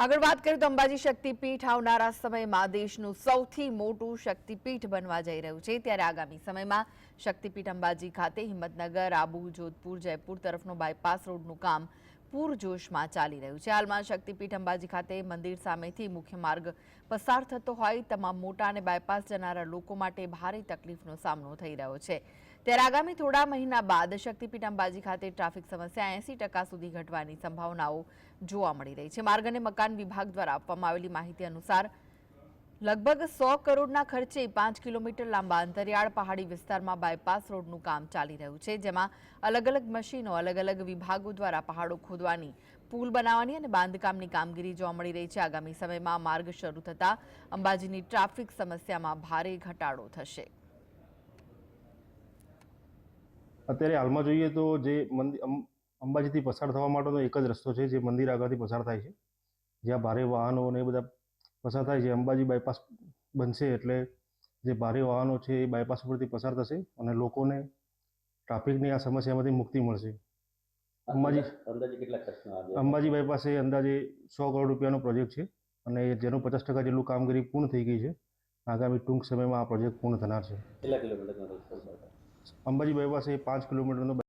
આગળ વાત કરીએ તો અંબાજી શક્તિપીઠ આવનારા સમયમાં દેશનું સૌથી મોટું શક્તિપીઠ બનવા જઈ રહ્યું છે। ત્યારે આગામી સમયમાં શક્તિપીઠ અંબાજી ખાતે હિંમતનગર, આબુ, જોધપુર, જયપુર તરફનો બાયપાસ રોડનું કામ પૂરજોશમાં ચાલી રહ્યું છે। હાલમાં શક્તિપીઠ અંબાજી ખાતે મંદિર સામેથી મુખ્ય માર્ગ પસાર થતો હોય તમામ મોટા અને બાયપાસ જનારા લોકો માટે ભારે તકલીફનો સામનો થઈ રહ્યો છે। ત્યારે આગામી થોડા મહિના બાદ શક્તિપીઠ અંબાજી ખાતે ટ્રાફિક સમસ્યા 80% સુધી ઘટવાની સંભાવનાઓ જોવા મળી રહી છે। માર્ગ અને મકાન વિભાગ દ્વારા આપવામાં આવેલી માહિતી અનુસાર લગભગ 100 કરોડના ખર્ચે 5 કિલોમીટર લાંબા અંતરિયાળ પહાડી વિસ્તારમાં બાયપાસ રોડનું કામ ચાલી રહ્યું છે, જેમાં અલગ અલગ મશીનો અલગ અલગ વિભાગો દ્વારા પહાડો ખોદવાની, પુલ બનાવવાની અને બાંધકામની કામગીરી જોવા મળી રહી છે। આગામી સમયમાં માર્ગ શરૂ થતા અંબાજીની ટ્રાફિક સમસ્યામાં ભારે ઘટાડો થશે। અત્યારે હાલમાં જોઈએ તો જે અંબાજીથી પસાર થવા માટેનો એક જ રસ્તો છે, જે મંદિર આગળથી પસાર થાય છે, જ્યાં ભારે વાહનો અને એ બધા પસાર થાય છે। અંબાજી બાયપાસ બનશે એટલે જે ભારે વાહનો છે એ બાયપાસ ઉપરથી પસાર થશે અને લોકોને ટ્રાફિકની આ સમસ્યામાંથી મુક્તિ મળશે। અંબાજી બાયપાસ એ અંદાજે 100 કરોડ રૂપિયાનો પ્રોજેક્ટ છે અને જેનું 50% જેટલું કામગીરી પૂર્ણ થઈ ગઈ છે। આગામી ટૂંક સમયમાં આ પ્રોજેક્ટ પૂર્ણ થનાર છે। અંબાજી બાયપાસ એ 5 કિલોમીટરનો